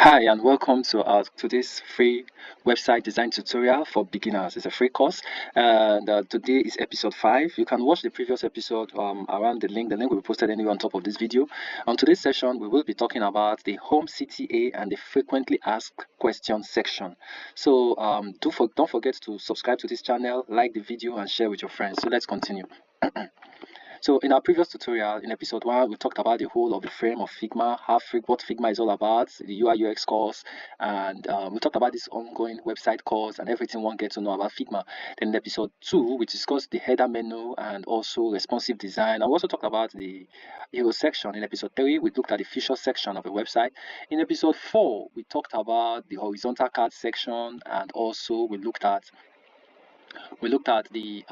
Hi and welcome to today's free website design tutorial for beginners. It's a free course and today is episode 5. You can watch the previous episode around the link. The link will be posted anyway on top of this video. On today's session, we will be talking about the home CTA and the frequently asked questions section. So don't forget to subscribe to this channel, like the video and share with your friends. So let's continue. So in our previous tutorial, in episode 1, we talked about the whole of the frame of Figma, what Figma is all about, the UI UX course, and we talked about this ongoing website course and everything one gets to know about Figma. Then in episode 2, we discussed the header menu and also responsive design. And we also talked about the hero section. In episode 3, we looked at the feature section of the website. In episode 4, we talked about the horizontal card section, and also we looked at the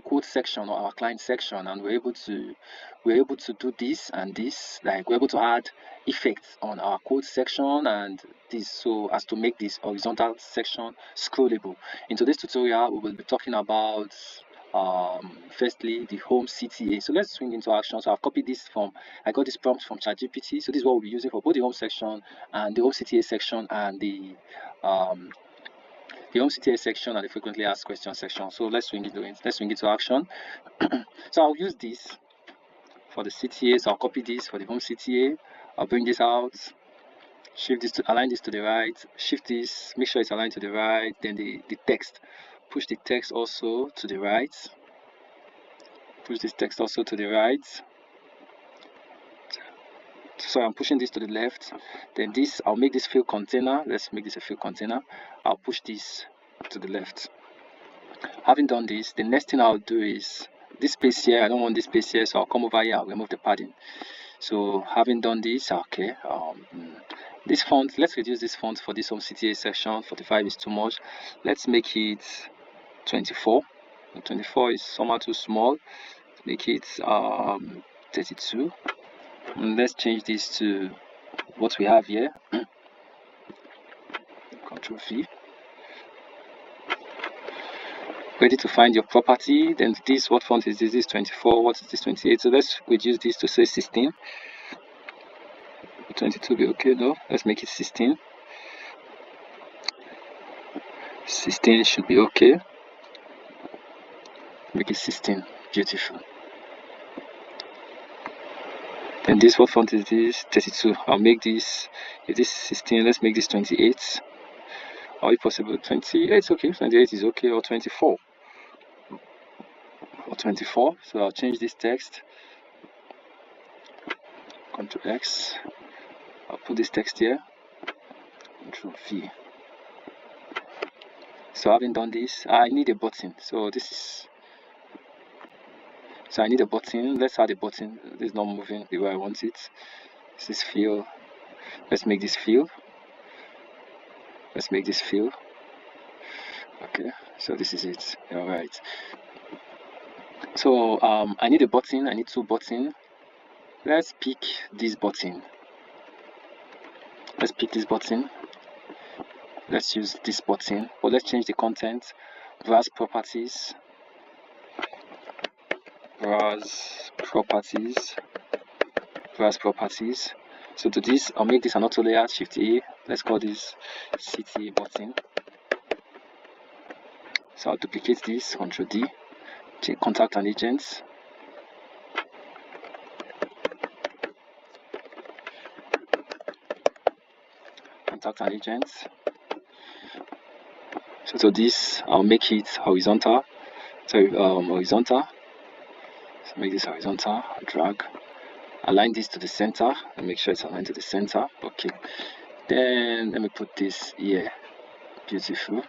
code section or our client section, and we're able to do this and this, like we're able to add effects on our code section and this, so as to make this horizontal section scrollable. In today's tutorial, we will be talking about firstly the home CTA. So let's swing into action. So I got this prompt from ChatGPT. So this is what we'll be using for both the home section and the home CTA section and the home CTA section and the frequently asked questions section. So let's swing into action. So I'll use this for the CTA. So I'll copy this for the home CTA. I'll bring this out, shift this to align this to the right, shift this, make sure it's aligned to the right. Then the text, push the text also to the right, push this text also to the right. So I'm pushing this to the left. Then this, I'll make this field container. Let's make this a field container. I'll push this to the left. Having done this, the next thing I'll do is this space here. I don't want this space here, so I'll come over here. I'll remove the padding. So having done this, okay, this font, let's reduce this font for this home CTA section. 45 is too much. Let's make it 24. 24 is somehow too small. Make it 32. And let's change this to what we have here. Control V. Ready to find your property. Then this, what font is this? This 24. What is this 28? So let's reduce this to say 16. 22 be okay though. Let's make it 16. 16 should be okay. Make it 16. Beautiful. Then this, what font is this? 32. I'll make this, if this is 16, let's make this 28. Or if possible 28. Okay, 28 is okay. Or 24. Or 24. So I'll change this text. Control X. I'll put this text here. Control V. So having done this, I need a button. So I need a button. Let's add a button. This is not moving the way I want it. This is fill. Let's make this fill. Let's make this fill. Okay, so this is it. All right. So I need a button. I need 2 buttons. Let's pick this button. Let's pick this button. Let's use this button. But let's change the content. Browse properties. Browse properties. Browse properties. So to this, I'll make this an auto layout. Shift A. Let's call this CTA button. So I'll duplicate this. Control D. Change contact and agents. Contact and agents. So to this, I'll make it horizontal. Horizontal. So make this horizontal. Drag. Align this to the center and make sure it's aligned to the center. Okay. Then let me put this here. Beautiful.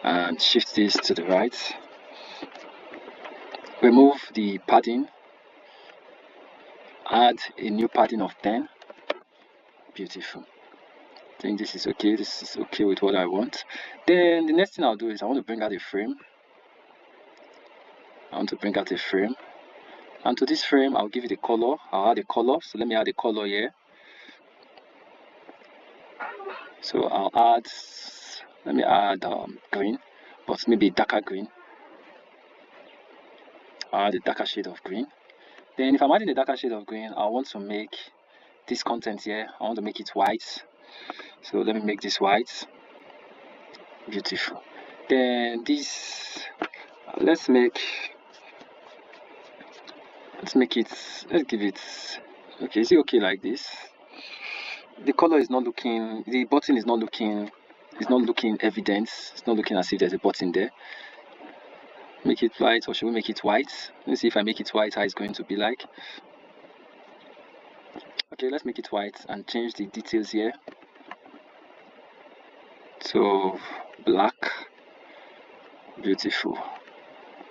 And shift this to the right. Remove the padding. Add a new padding of 10. Beautiful. I think this is okay. This is okay with what I want. Then the next thing I'll do is I want to bring out a frame. And to this frame, I'll give it a color. I'll add a color. So let me add a color here. So let me add green, but maybe darker green. I'll add a darker shade of green. Then if I'm adding a darker shade of green, I want to make this content here, I want to make it white. So let me make this white. Beautiful. Then this, let's give it, okay, is it okay like this? The color is not looking, the button is not looking evident. It's not looking as if there's a button there. Make it white, or should we make it white? Let's see if I make it white, how it's going to be like. Okay, let's make it white and change the details here to black. Beautiful.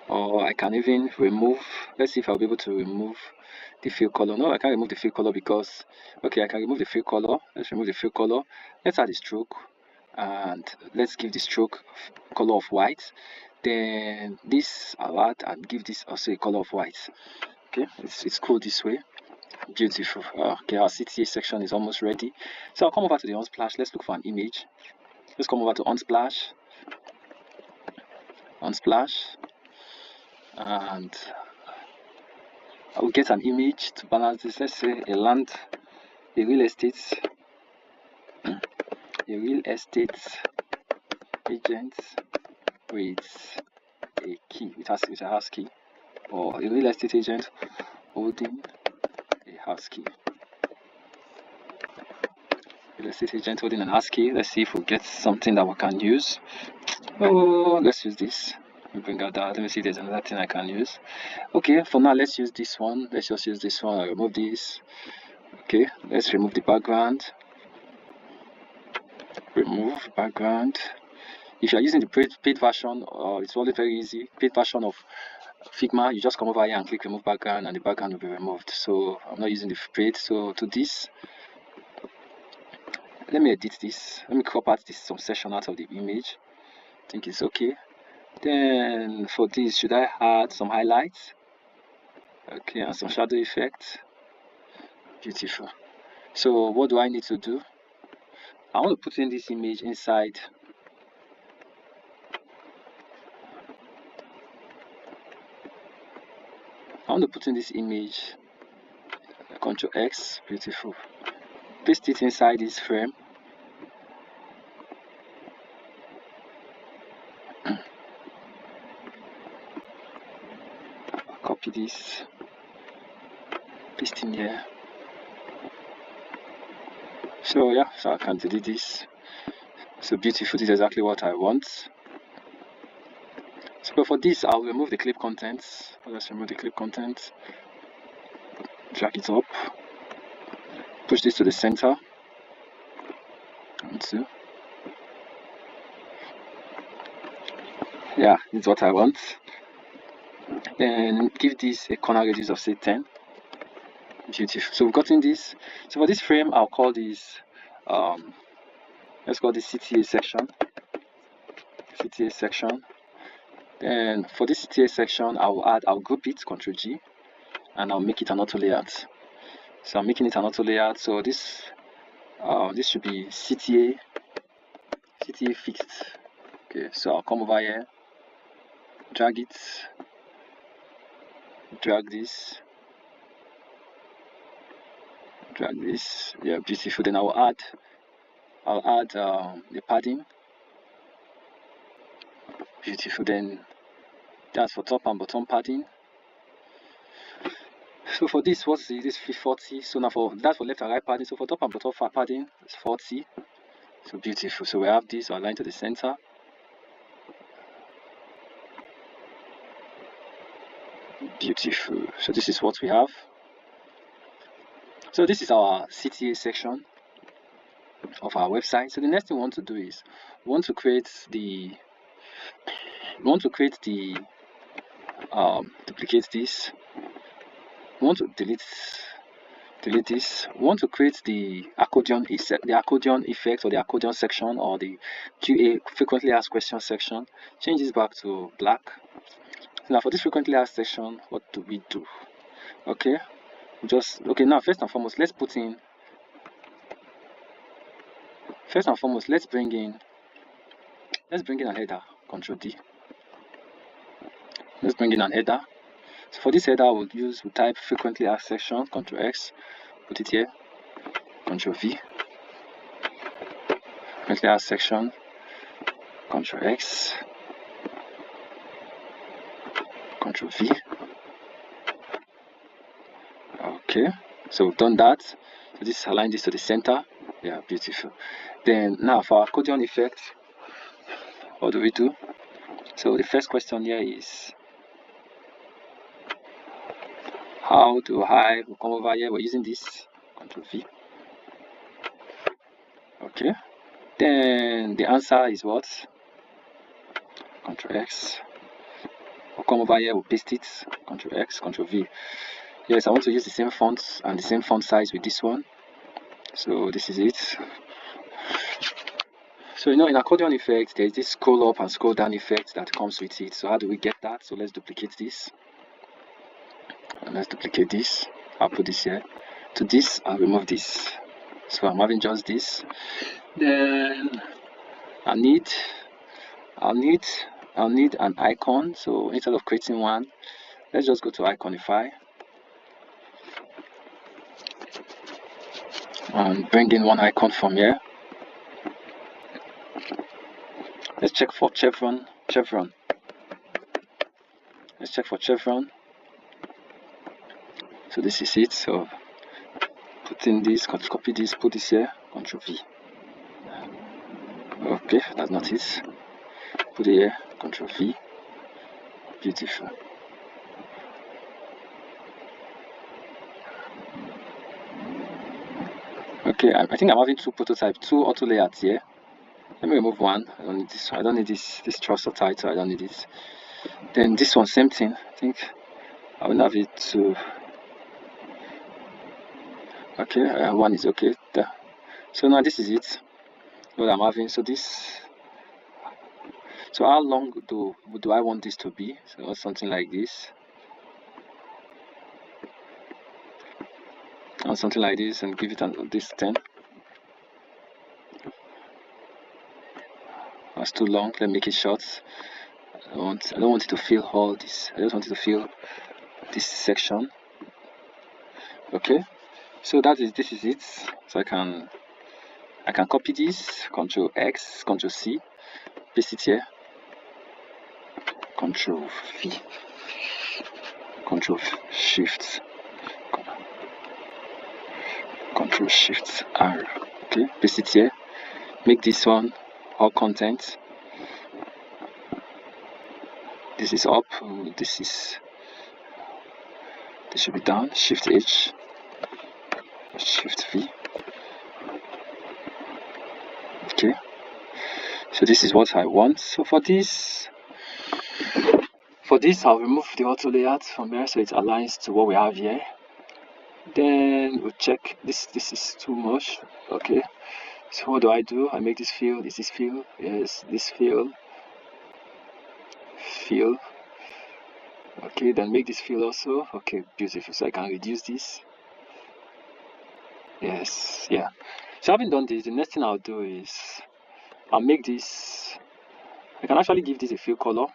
Or I can even remove, let's see if I'll be able to remove the fill color. No, I can't remove the fill color because, okay, I can remove the fill color. Let's remove the fill color. Let's add a stroke, and let's give the stroke color of white. Then this I'll add and give this also a color of white. Okay, it's cool this way. Beautiful. Okay, our CTA section is almost ready. So I'll come over to the Unsplash. Let's look for an image. Let's come over to Unsplash, and I will get an image to balance this. Let's say a real estate agent with a key, with a house key, or a real estate agent holding a house key. Real estate agent holding an house key. Let's see if we get something that we can use. Oh, let's use this. Let me bring out that. Let me see if there's another thing I can use. Okay, for now let's use this one. Let's just use this one. I'll remove this. Okay, let's remove the background. Remove background. If you're using the paid version, it's always very easy. Paid version of Figma, you just come over here and click remove background, and the background will be removed. So I'm not using the paid. So to this, let me edit this. Let me crop out some section out of the image. I think it's okay. Then for this, should I add some highlights? Okay, and some shadow effect. Beautiful. So what do I need to do? I want to put in this image inside. I want to put in this image. Ctrl X. Beautiful. Paste it inside this frame. Copy this. Paste in here. So yeah, so I can delete this. So beautiful. This is exactly what I want. So for this, I'll remove the clip contents. Let's remove the clip contents. Drag it up. Push this to the center. 1, 2. Yeah, this is what I want. Then give this a corner radius of say 10. Beautiful. So we've gotten this. So for this frame, I'll call this let's call this CTA section. Then for this CTA section, I'll group it, Ctrl G, and I'll make it an auto layout. So I'm making it an auto layout. So this should be CTA fixed. Okay, so I'll come over here, drag this, drag this. Yeah, beautiful. Then I'll add the padding. Beautiful. Then that's for top and bottom padding. So for this, what's this 40? So now that's for left and right padding. So for top and bottom padding, it's 40. So beautiful. So we have this aligned to the center. Beautiful. So this is what we have. So this is our CTA section of our website. So the next thing we want to do is we want to create the duplicate this. We want to delete this. We want to create the accordion effect, or the accordion section, or the QA frequently asked questions section. Change this back to black. So now for this frequently asked section, what do we do? Okay, now first and foremost, let's bring in a header. Ctrl D. Let's bring in an header. So for this header, we'll type frequently asked section. Ctrl X, put it here. Ctrl V. Currently our section, Ctrl X, Ctrl V. Okay, so we've done that. So this align this to the center. Yeah, beautiful. Then now for our accordion effect, what do we do? So the first question here is, how do I come over here? We're using this Ctrl V. Okay, then the answer is what? Ctrl X. We'll come over here, we'll paste it, Ctrl X, Ctrl V. Yes, I want to use the same fonts and the same font size with this one. So this is it. So in accordion effect, there is this scroll up and scroll down effect that comes with it. So how do we get that? So let's duplicate this. And let's duplicate this. I'll put this here. To this, I'll remove this. So I'm having just this. Then I'll need an icon. So instead of creating one, let's just go to Iconify and bring in one icon from here. Let's check for chevron. Let's check for chevron. So this is it. So put in this, copy this, put this here, Ctrl V. Okay, that's not it. Put it here, Ctrl V. Beautiful. Okay, I think I'm having two auto layouts here. Let me remove one. I don't need this. I don't need this cursor title. I don't need it. Then this one, same thing. I think I will have it to. Okay, one is okay. There. So now this is it. What I'm having. So this. So how long do I want this to be? So something like this. Or something like this, and give it this 10. That's too long. Let me make it short. I don't want it to fill all this. I just want it to fill this section. Okay, so this is it. So I can copy this, Ctrl X, Ctrl C, paste it here, Ctrl V, Ctrl Shift, Ctrl Shift R. Okay, paste it here. Make this one all content. This is up. This should be down. Shift H, Shift V. Okay, so this is what I want. So for this I'll remove the auto layout from here so it aligns to what we have here. Then we'll check this is too much. Okay, so what do? I make this field. Is this field? Yes, this field. Okay, then make this field also. Okay, beautiful. So I can reduce this. Yes, yeah. So having done this, the next thing I'll do is I'll make this. I can actually give this a fill color.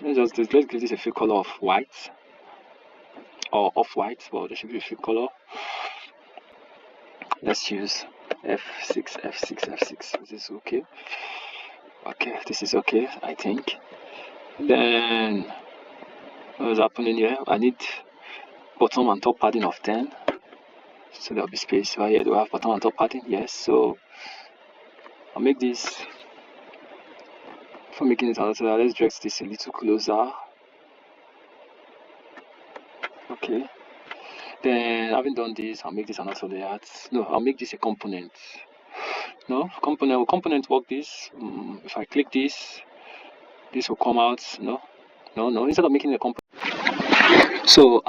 Let's give this a fill color of white or off-white. Well, there should be a fill color. Let's use F6. Is this okay? Okay, this is okay, I think. Then what's happening here? I need bottom and top padding of 10. So there'll be space right here. Do I have bottom and top padding? Yes. So I'll make this. For making it another, let's drag this a little closer. Okay. Then having done this, I'll make this another layout. No, I'll make this a component. No, component work this. If I click this will come out. No. Instead of making a component. So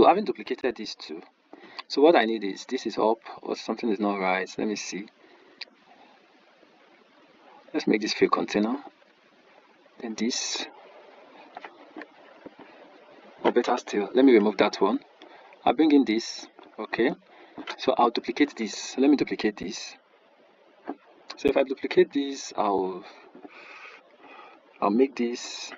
having duplicated these two. So what I need is this is up or something is not right. Let me see. Let's make this field container. Then this. Or better still, let me remove that one. I'll bring in this. Okay. So I'll duplicate this. So let me duplicate this. So if I duplicate this, I'll make this.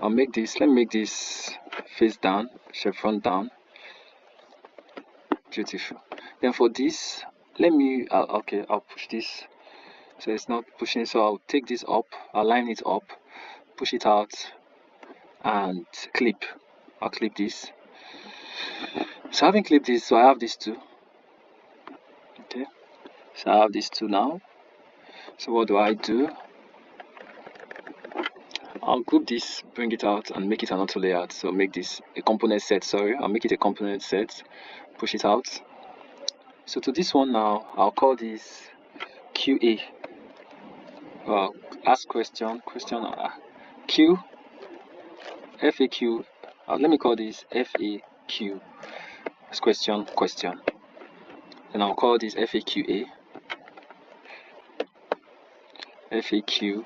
Let me make this face down, chevron down. Beautiful. Then for this, let me okay, I'll push this so it's not pushing, so I'll take this up, align it up, push it out, and clip. I'll clip this. So having clipped this, so I have these two. Okay, so I have these two now. So what do? I'll group this, bring it out, and make it an auto layout. So make this a component set. Sorry, I'll make it a component set. Push it out. So to this one now, I'll call this QA. Ask question Q FAQ. Let me call this FAQ. Question. Then I'll call this FAQA. FAQA,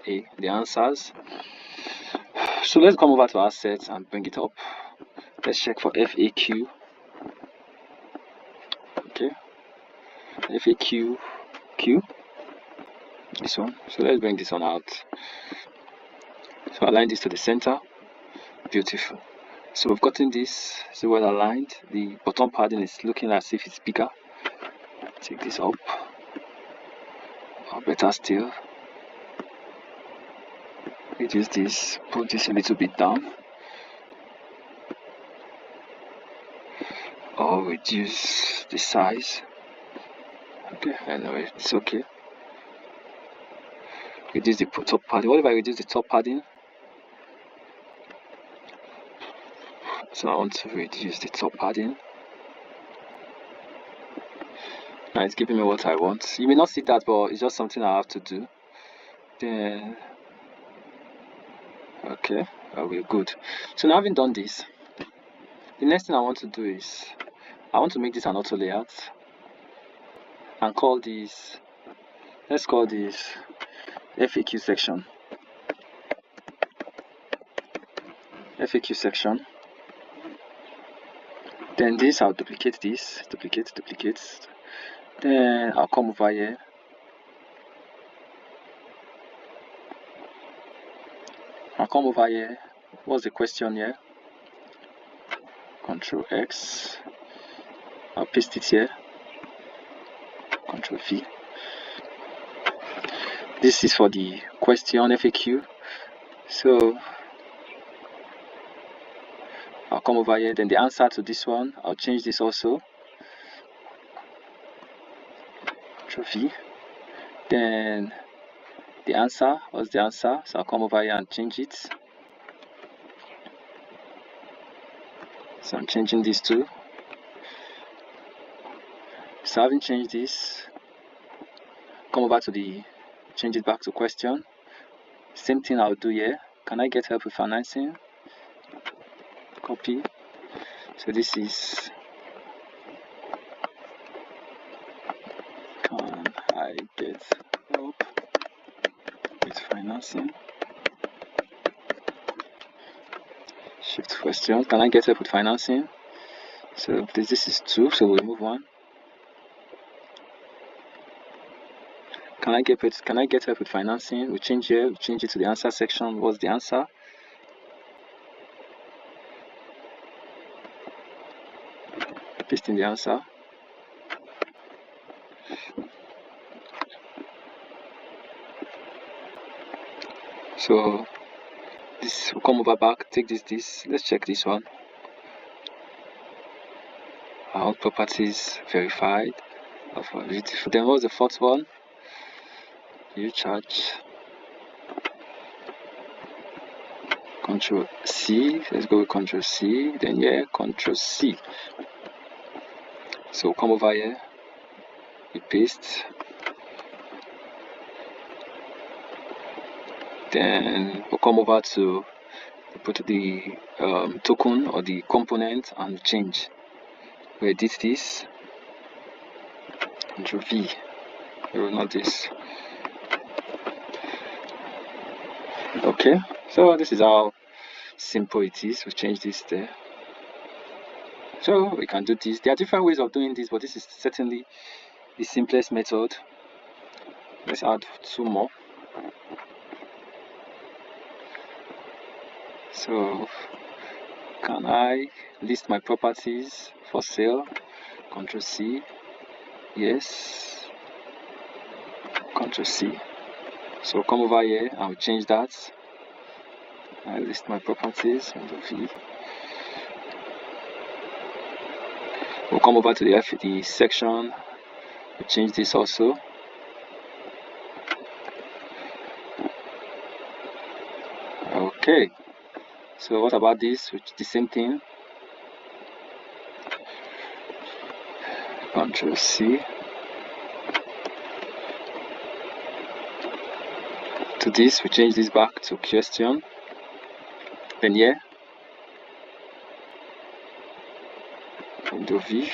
the answers. So let's come over to our set and bring it up. Let's check for FAQ. Okay, FAQ, this one. So let's bring this one out. So align this to the center. Beautiful. So we've gotten this so well aligned. The bottom padding is looking as if it's bigger. Take this up, or better still, reduce this, put this a little bit down, or reduce the size. Okay, anyway, it's okay. Reduce the top padding. What if I reduce the top padding? So I want to reduce the top padding. Now it's giving me what I want. You may not see that, but it's just something I have to do. Then okay, we're good. So now having done this, the next thing I want to do is I want to make this an auto layout and call this, let's call this FAQ section. FAQ section. Then this, I'll duplicate this, duplicate. Then I'll come over here. What's the question here? Control X. I'll paste it here. Control V. This is for the question FAQ. So I'll come over here. Then the answer to this one, I'll change this also. Control V. Then the answer, what's the answer? So I'll come over here and change it. So I'm changing this too. So having changed this, come over to the, change it back to question. Same thing I'll do here. Can I get help with financing? Copy. So this is, can I get help with financing? Shift question. Can I get help with financing? So this is 2, so we'll remove 1. Can I get help with financing? We change here, we change it to the answer section. What's the answer? Paste in the answer. So this will come over back, take this. Let's check this one. Our properties verified. Beautiful. Then what's the fourth one? You charge. Control C. Let's go with Control C. Then here, Control C. So come over here. We paste. Then we'll come over to put the token or the component and change. We edit this. Control V. No, not this. Okay, so this is how simple it is. We change this there. So we can do this. There are different ways of doing this, but this is certainly the simplest method. Let's add 2 more. So can I list my properties for sale? Ctrl C, yes, Ctrl C. So come over here, I'll change that. I list my properties, we'll come over to the section, we'll change this also. Okay, so what about this? Which the same thing. Ctrl C. To this, we change this back to question. Then here, window V.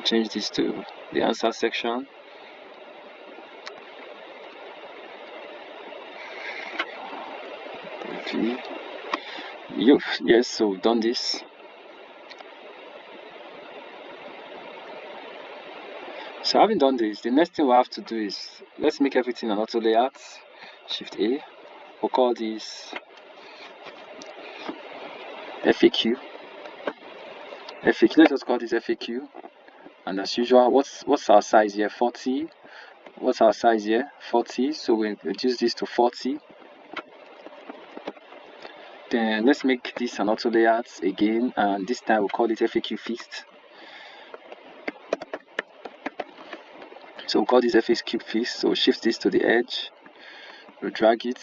Change this to the answer section. V. Yes, so we've done this. So having done this, the next thing we have to do is let's make everything an auto layout. Shift A. We'll call this FAQ. FAQ. Let's just call this FAQ. And as usual, what's our size here? 40. What's our size here? 40. So we reduce this to 40. Then let's make this an auto layout again, and this time we'll call it FAQ fixed. So we'll call this FAQ fixed. So shift this to the edge, we'll drag it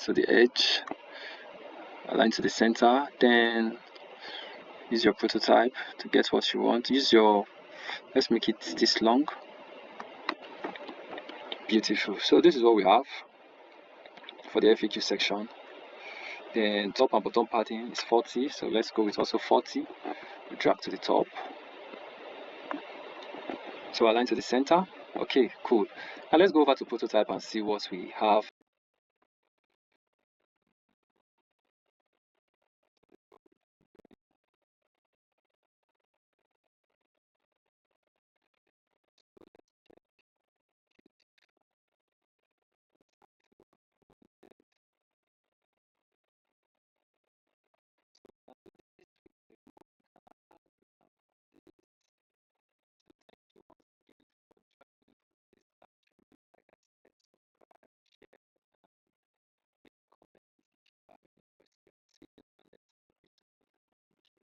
to the edge, align to the center, then use your prototype to get what you want. Let's make it this long. Beautiful. So this is what we have for the FAQ section. Then top and bottom padding is 40, so let's go with also 40. We drag to the top, so align to the center. Okay, cool. Now let's go over to prototype and see what we have